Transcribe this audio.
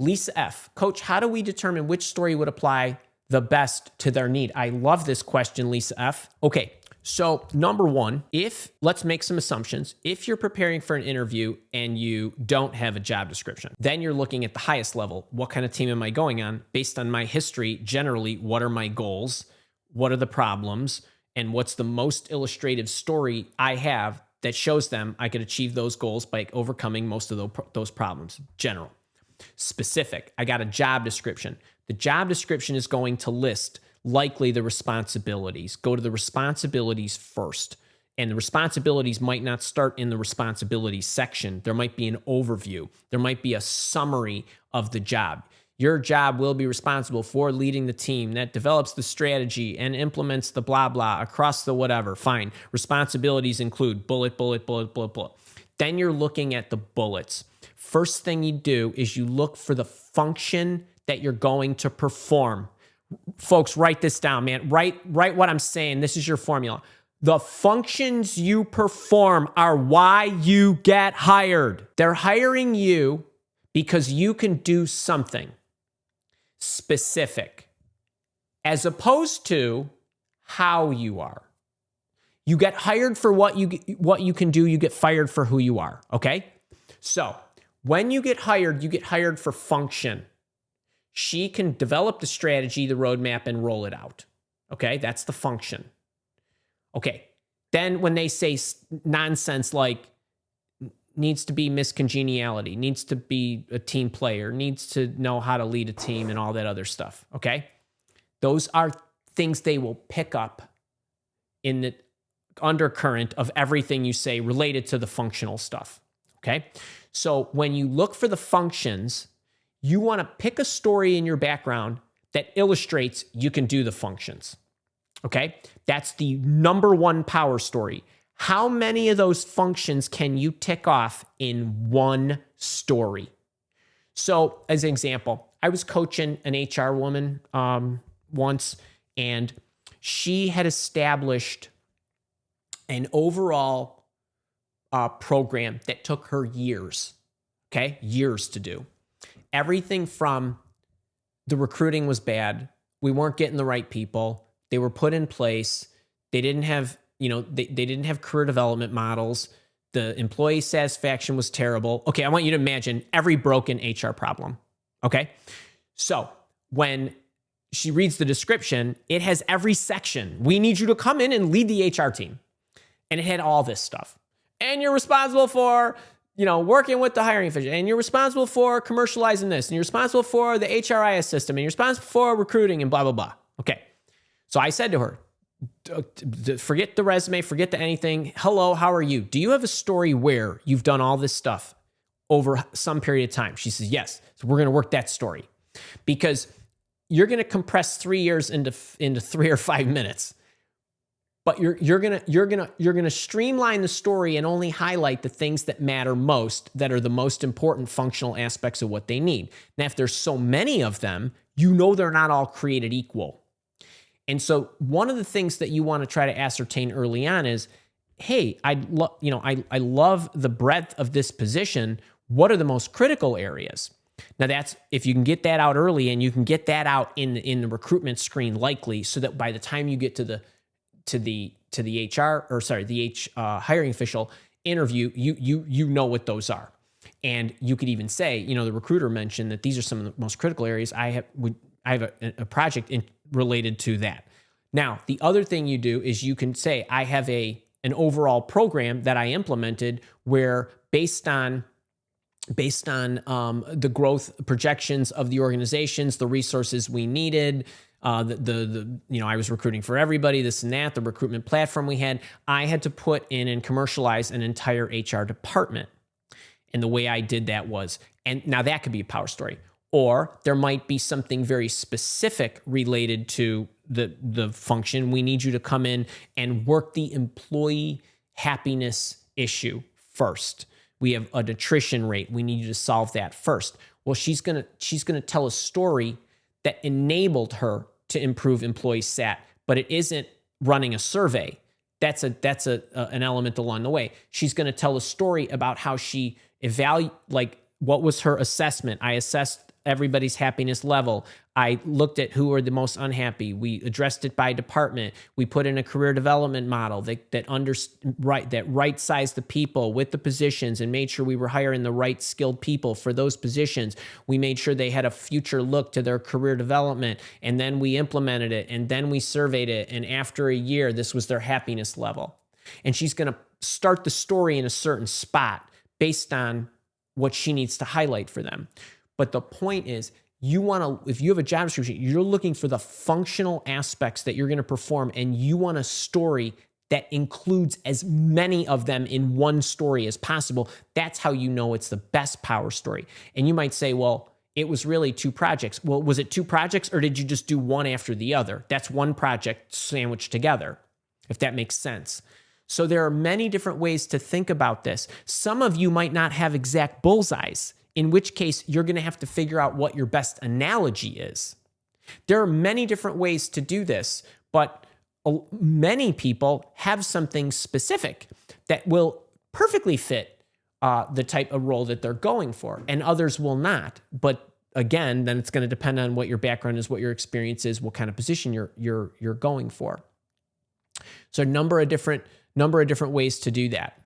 Lisa F. Coach, how do we determine which story would apply the best to their need? I love this question, Lisa F. Okay, so number one, let's make some assumptions. If you're preparing for an interview and you don't have a job description, then you're looking at the highest level. What kind of team am I going on? Based on my history, generally, what are my goals? What are the problems? And what's the most illustrative story I have that shows them I could achieve those goals by overcoming most of those problems? General. Specific, I got a job description. The job description is going to list likely the responsibilities. Go to the responsibilities first. And the responsibilities might not start in the responsibilities section. There might be an overview. There might be a summary of the job. Your job will be responsible for leading the team that develops the strategy and implements the blah, blah across the whatever. Fine. Responsibilities include bullet. Then you're looking at the bullets. First thing you do is you look for the function that you're going to perform. Folks, write this down, man. Write what I'm saying. This is your formula. The functions you perform are why you get hired. They're hiring you because you can do something specific, as opposed to how you are. You get hired for what you can do. You get fired for who you are, okay? So when you get hired for function. She can develop the strategy, the roadmap, and roll it out. Okay, that's the function. Okay, then when they say nonsense like needs to be miscongeniality, needs to be a team player, needs to know how to lead a team and all that other stuff, okay? Those are things they will pick up in the undercurrent of everything you say related to the functional stuff, okay? So when you look for the functions, you want to pick a story in your background that illustrates you can do the functions, okay? That's the number one power story. How many of those functions can you tick off in one story? So as an example, I was coaching an HR woman once, and she had established an overall program that took her years, okay? Years to do. Everything from the recruiting was bad. We weren't getting the right people. They were put in place. They didn't have, they didn't have career development models. The employee satisfaction was terrible. Okay, I want you to imagine every broken HR problem. Okay? So when she reads the description, it has every section. We need you to come in and lead the HR team. And it had all this stuff. And you're responsible for working with the hiring official, and you're responsible for commercializing this, and you're responsible for the HRIS system, and you're responsible for recruiting and blah, blah, blah. Okay. So I said to her, forget the resume, forget the anything. Hello, how are you? Do you have a story where you've done all this stuff over some period of time? She says, yes. So we're going to work that story because you're going to compress 3 years into 3 or 5 minutes. But you're gonna streamline the story and only highlight the things that matter most, that are the most important functional aspects of what they need. Now, if there's so many of them, they're not all created equal. And so one of the things that you want to try to ascertain early on is, hey, I love the breadth of this position. What are the most critical areas? Now that's if you can get that out early, and you can get that out in the recruitment screen likely, so that by the time you get to the hiring official interview, you know what those are. And you could even say, the recruiter mentioned that these are some of the most critical areas. I have a project related to that. Now, the other thing you do is you can say, I have an overall program that I implemented where based on the growth projections of the organizations, the resources we needed, I was recruiting for everybody, this and that, the recruitment platform we had, I had to put in and commercialize an entire HR department. And the way I did that was, and now that could be a power story, or there might be something very specific related to the function. We need you to come in and work the employee happiness issue first. We have an attrition rate. We need you to solve that first. Well, she's gonna tell a story that enabled her to improve employee sat, but it isn't running a survey. That's an element along the way. She's going to tell a story about how she what was her assessment. I assessed everybody's happiness level. I looked at who are the most unhappy. We addressed it by department. We put in a career development model that right-sized the people with the positions and made sure we were hiring the right skilled people for those positions. We made sure they had a future look to their career development, and then we implemented it, and then we surveyed it, and after a year, this was their happiness level. And she's going to start the story in a certain spot based on what she needs to highlight for them. But the point is, if you have a job description, you're looking for the functional aspects that you're going to perform, and you want a story that includes as many of them in one story as possible. That's how you know it's the best power story. And you might say, well, it was really 2 projects. Well, was it 2 projects, or did you just do one after the other? That's one project sandwiched together, if that makes sense. So there are many different ways to think about this. Some of you might not have exact bullseyes, in which case you're going to have to figure out what your best analogy is. There are many different ways to do this, but many people have something specific that will perfectly fit the type of role that they're going for, and others will not. But again, then it's going to depend on what your background is, what your experience is, what kind of position you're going for. So a number of different ways to do that.